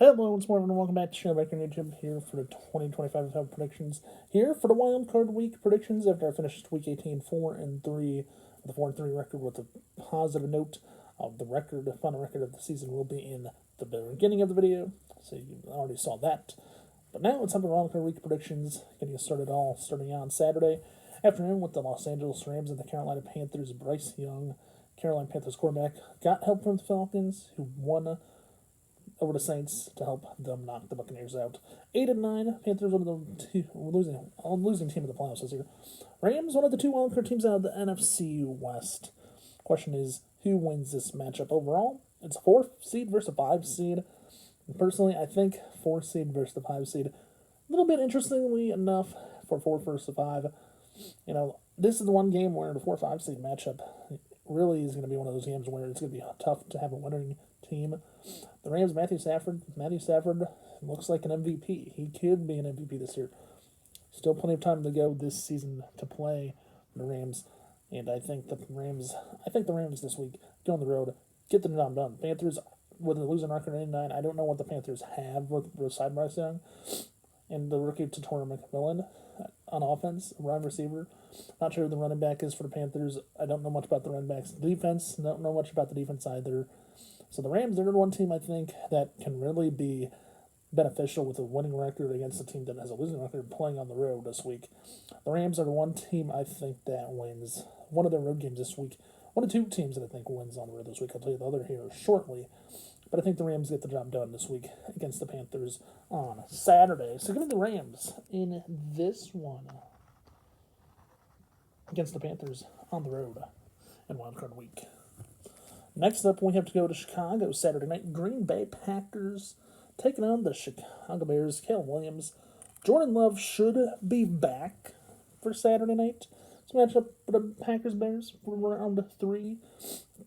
Hello, it's Marvin, and welcome back to Show Back on YouTube here for the 2025 NFL predictions. Here for the Wildcard Week predictions after I finished Week 18 4-3 with a 4-3 record with a positive note of the record. The final record of the season will be in the beginning of the video, so you already saw that. But now it's time for Wildcard Week predictions, getting us started starting on Saturday afternoon with the Los Angeles Rams and the Carolina Panthers. Bryce Young, Carolina Panthers quarterback, got help from the Falcons, who won over the Saints to help them knock the Buccaneers out. 8-9. Panthers one of the losing team in the playoffs this year. Rams one of the two wildcard teams out of the NFC West. Question is, who wins this matchup overall? It's a 4 seed versus a 5 seed. Personally, I think 4 seed versus the 5 seed. A little bit interestingly enough for 4 versus 5. This is the one game where the 4-5 seed matchup really is going to be one of those games where it's going to be tough to have a winning team. The Rams, Matthew Stafford looks like an MVP. He could be an MVP this year. Still plenty of time to go this season to play the Rams, and I think the Rams this week go on the road, get the job done. Panthers with a losing record 8-9. I don't know what the Panthers have with Bryce Young and the rookie Tatora McMillan on offense, wide receiver. Not sure who the running back is for the Panthers. I don't know much about the running backs. Defense, don't know much about the defense either. So the Rams, they're the one team I think that can really be beneficial with a winning record against a team that has a losing record playing on the road this week. The Rams are the one team I think that wins one of their road games this week. One of two teams that I think wins on the road this week. I'll tell you the other here shortly. But I think the Rams get the job done this week against the Panthers on Saturday. So give me the Rams in this one against the Panthers on the road in Wildcard Week. Next up, we have to go to Chicago Saturday night. Green Bay Packers taking on the Chicago Bears. Caleb Williams. Jordan Love should be back for Saturday night. It's a matchup for the Packers-Bears for round 3.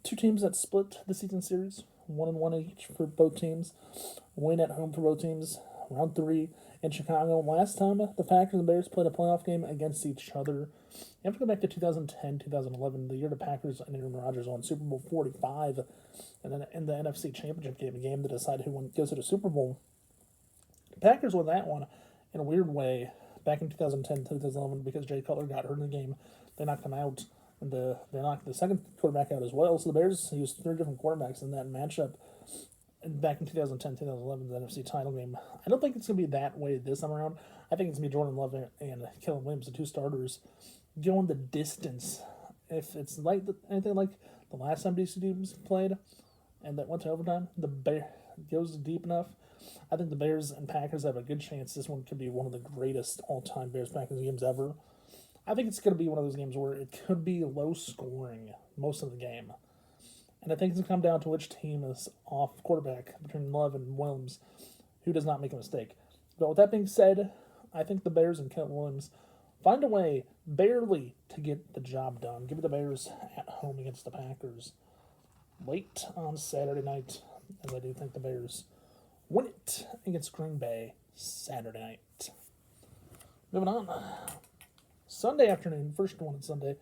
Two teams that split the season series. 1-1 each for both teams. Win at home for both teams. Round 3 in Chicago. Last time the Packers and Bears played a playoff game against each other. You have to go back to 2010, 2011, the year the Packers and Aaron Rodgers won Super Bowl 45, and then in the NFC Championship game, a game to decide who goes to the Super Bowl. The Packers won that one in a weird way back in 2010, 2011 because Jay Cutler got hurt in the game. They knocked him out, and they knocked the second quarterback out as well. So the Bears used 3 different quarterbacks in that matchup back in 2010, 2011, the NFC title game. I don't think it's going to be that way this time around. I think it's going to be Jordan Love and Caleb Williams, the 2 starters, going the distance. If it's anything like the last time DC teams played and that went to overtime, the Bear goes deep enough. I think the Bears and Packers have a good chance. This one could be one of the greatest all-time Bears-Packers games ever. I think it's going to be one of those games where it could be low scoring most of the game. And I think it's going to come down to which team is off quarterback between Love and Williams, who does not make a mistake. But with that being said, I think the Bears and Caleb Williams find a way barely to get the job done. Give me the Bears at home against the Packers late on Saturday night, as I do think the Bears win it against Green Bay Saturday night. Moving on. Sunday afternoon, first one on Sunday.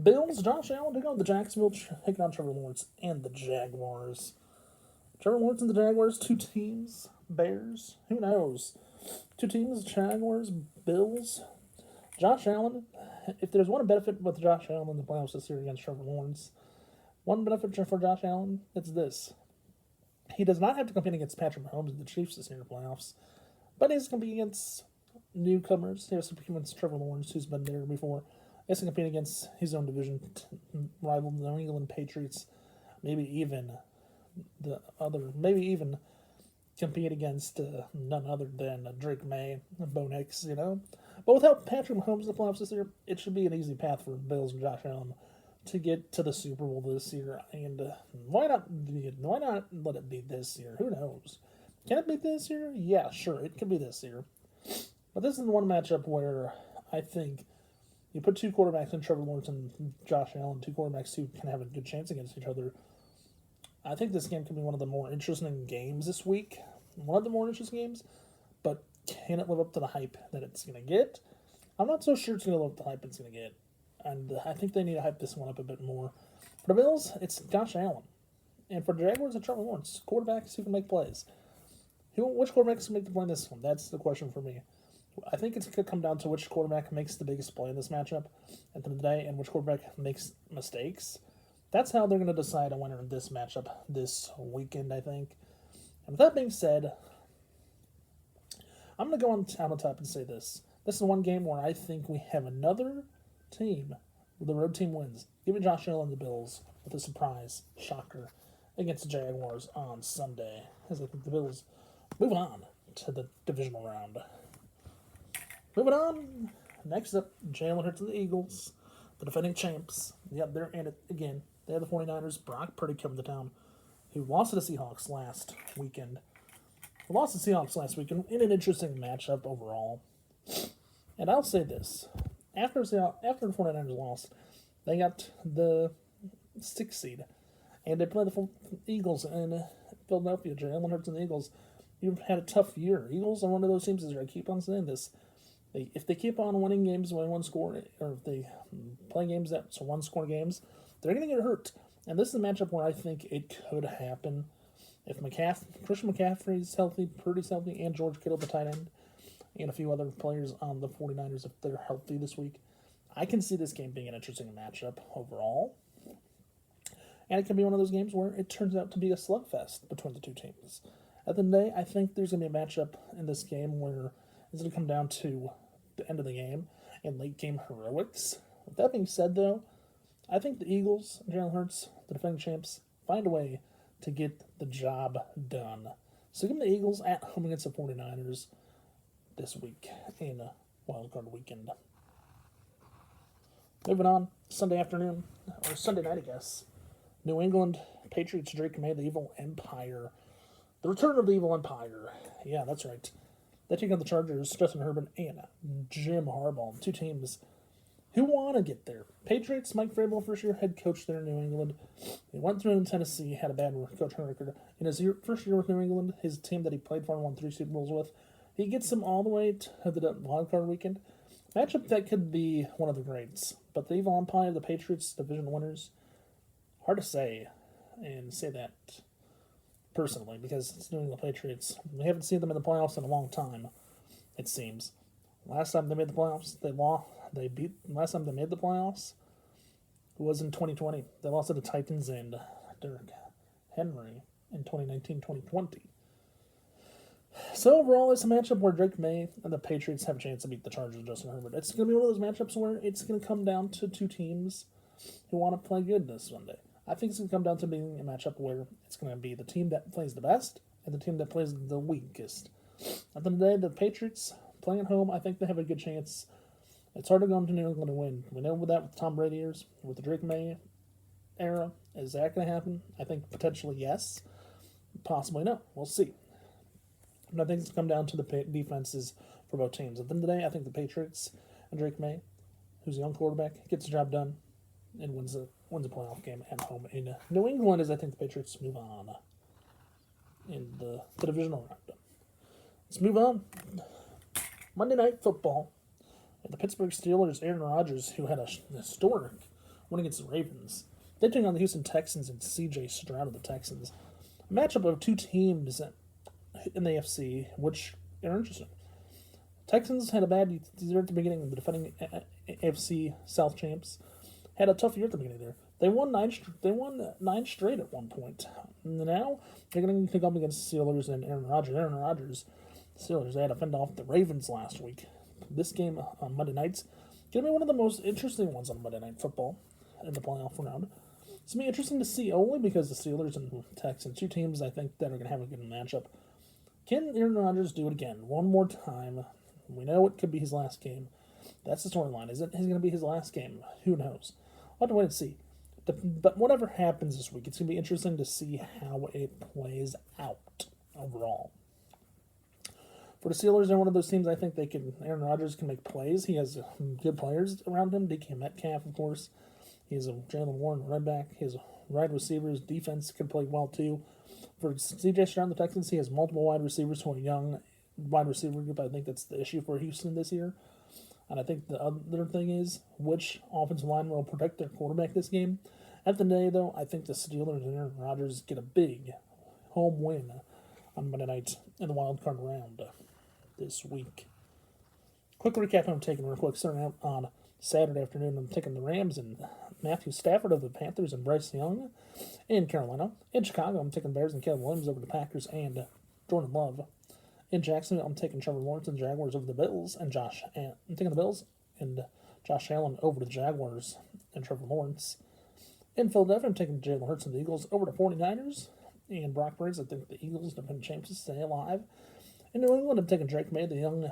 Bills, Josh Allen taking on the Jacksonville, taking on Trevor Lawrence and the Jaguars. Trevor Lawrence and the Jaguars, 2 teams. Bears, who knows? 2 teams, Jaguars, Bills. Josh Allen, if there's one benefit with Josh Allen in the playoffs this year against Trevor Lawrence, one benefit for Josh Allen, it's this. He does not have to compete against Patrick Mahomes and the Chiefs this year in the playoffs, but he's going to be against newcomers. He has to compete against Trevor Lawrence, who's been there before. He has to compete against his own division rival, the New England Patriots, maybe even compete against none other than Drake May and Bo Nix, But without Patrick Mahomes in the playoffs this year, it should be an easy path for Bills and Josh Allen to get to the Super Bowl this year. And why not let it be this year? Who knows? Can it be this year? Yeah, sure, it could be this year. But this is the one matchup where I think you put 2 quarterbacks in Trevor Lawrence and Josh Allen, 2 quarterbacks who can have a good chance against each other. I think this game could be one of the more interesting games this week. One of the more interesting games. But can it live up to the hype that it's going to get? I'm not so sure it's going to live up to the hype it's going to get. And I think they need to hype this one up a bit more. For the Bills, it's Josh Allen. And for the Jaguars, it's Trevor Lawrence. Quarterbacks who can make plays. Which quarterbacks can make the play in this one? That's the question for me. I think it's going to come down to which quarterback makes the biggest play in this matchup at the end of the day and which quarterback makes mistakes. That's how they're going to decide a winner in this matchup this weekend, I think. And with that being said, I'm going to go on top and say this. This is one game where I think we have another team where the road team wins. Give me Josh Allen and the Bills with a surprise shocker against the Jaguars on Sunday, as I think the Bills move on to the divisional round. Moving on, next up, Jalen Hurts and the Eagles, the defending champs. Yep, they're in it again. They have the 49ers, Brock Purdy coming to town, who lost to the Seahawks last weekend. They lost to the Seahawks last weekend in an interesting matchup overall. And I'll say this. After the 49ers lost, they got the 6th seed. And they play the Eagles in Philadelphia. Jalen Hurts and the Eagles. You've had a tough year. Eagles are one of those teams, as I keep on saying this. If they keep on winning games by one score, or if they play games that are one-score games, they're going to get hurt. And this is a matchup where I think it could happen. If Christian McCaffrey's healthy, Purdy's healthy, and George Kittle, the tight end, and a few other players on the 49ers, if they're healthy this week, I can see this game being an interesting matchup overall. And it can be one of those games where it turns out to be a slugfest between the two teams. At the end of the day, I think there's going to be a matchup in this game where it's going to come down to the end of the game and late game heroics. With that being said, though, I think the Eagles and Jalen Hurts, the defending champs, find a way to get the job done. So give me the Eagles at home against the 49ers this week in a Wildcard weekend. Moving on, Sunday afternoon, or Sunday night, I guess. New England Patriots, Drake May, the Evil Empire. The return of the Evil Empire. Yeah, that's right. They take on the Chargers, Justin Herbert, and Jim Harbaugh. Two teams who want to get there. Patriots, Mike Vrabel, first year head coach there in New England. He went through in Tennessee, had a bad coaching record. In his first year with New England, his team that he played for and won 3 Super Bowls with, he gets them all the way to the wildcard weekend. Matchup that could be one of the greats. But the Evil Empire, the Patriots, division winners, hard to say, and say that personally, because it's New England Patriots. We haven't seen them in the playoffs in a long time, it seems. Last time they made the playoffs, last time they made the playoffs was in 2020. They lost to the Titans and Derrick Henry in 2019-2020. So overall, it's a matchup where Drake May and the Patriots have a chance to beat the Chargers and Justin Herbert. It's going to be one of those matchups where it's going to come down to two teams who want to play good this Sunday. I think it's going to come down to being a matchup where it's going to be the team that plays the best and the team that plays the weakest. At the end of the day, the Patriots playing at home, I think they have a good chance. It's hard to go into New England and win. We know that with Tom Brady years, with the Drake May era. Is that going to happen? I think potentially yes. Possibly no. We'll see. But I think it's come down to the defenses for both teams. At the end of the day, I think the Patriots and Drake May, who's a young quarterback, gets the job done and wins a playoff game at home in New England, as I think the Patriots move on in the divisional round. Let's move on. Monday Night Football. And the Pittsburgh Steelers, Aaron Rodgers, who had a historic win against the Ravens. They took on the Houston Texans and C.J. Stroud of the Texans. A matchup of two teams in the AFC, which are interesting. Texans had a bad year at the beginning of the defending AFC South champs. Had a tough year at the beginning there. They won nine straight at one point. Now they're going to pick up against the Steelers and Aaron Rodgers. Aaron Rodgers, Steelers, they had to fend off the Ravens last week. This game on Monday nights going to be one of the most interesting ones on Monday Night Football in the playoff round. It's going to be interesting to see only because the Steelers and Texans, two teams I think that are going to have a good matchup. Can Aaron Rodgers do it again one more time? We know it could be his last game. That's the storyline. Is it going to be his last game? Who knows? We'll have to wait and see. But whatever happens this week, it's going to be interesting to see how it plays out overall. For the Steelers, they're one of those teams I think Aaron Rodgers can make plays. He has good players around him. DK Metcalf, of course. He has a Jalen Warren right back. He has wide receivers. Defense can play well, too. For C.J. Stroud, the Texans, he has multiple wide receivers who are young wide receiver group. I think that's the issue for Houston this year. And I think the other thing is which offensive line will protect their quarterback this game. At the end of the day, though, I think the Steelers and Aaron Rodgers get a big home win on Monday night in the wild card round this week. Quick recap I'm taking real quick. Starting out on Saturday afternoon, I'm taking the Rams and Matthew Stafford of the Panthers and Bryce Young in Carolina. In Chicago, I'm taking Bears and Caleb Williams over the Packers and Jordan Love. In Jacksonville, I'm taking Trevor Lawrence and Jaguars over the Bills and I'm taking the Bills and Josh Allen over the Jaguars and Trevor Lawrence. In Philadelphia, I'm taking Jalen Hurts and the Eagles over the 49ers and Brock Purdy. I think the Eagles have been chances to stay alive. In New England, I'm taking Drake May, the young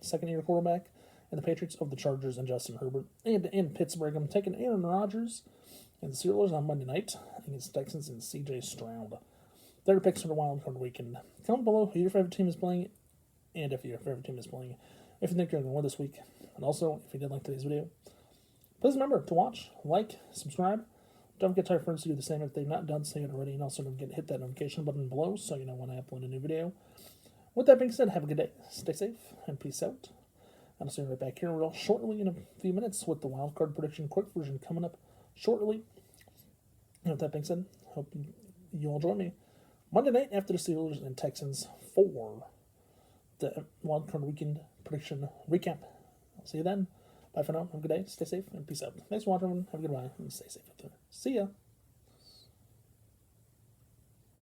second-year quarterback, and the Patriots over the Chargers and Justin Herbert. And in Pittsburgh, I'm taking Aaron Rodgers and the Steelers on Monday night against the Texans and C.J. Stroud. Their picks for the wild card weekend. Comment below who your favorite team is playing, and if your favorite team is playing, if you think you're going to win this week. And also, if you did like today's video, please remember to watch, like, subscribe. Don't forget to tell your friends to do the same if they've not done so yet already, and also don't forget to hit that notification button below so you know when I upload a new video. With that being said, have a good day, stay safe, and peace out. And I'll see you right back here real shortly in a few minutes with the wildcard prediction quick version coming up shortly. And with that being said, hope you all join me Monday night after the Steelers and Texans for the wildcard weekend prediction recap. I'll see you then. Bye for now. Have a good day. Stay safe and peace out. Thanks for watching, everyone. Have a good bye and stay safe out there. See ya.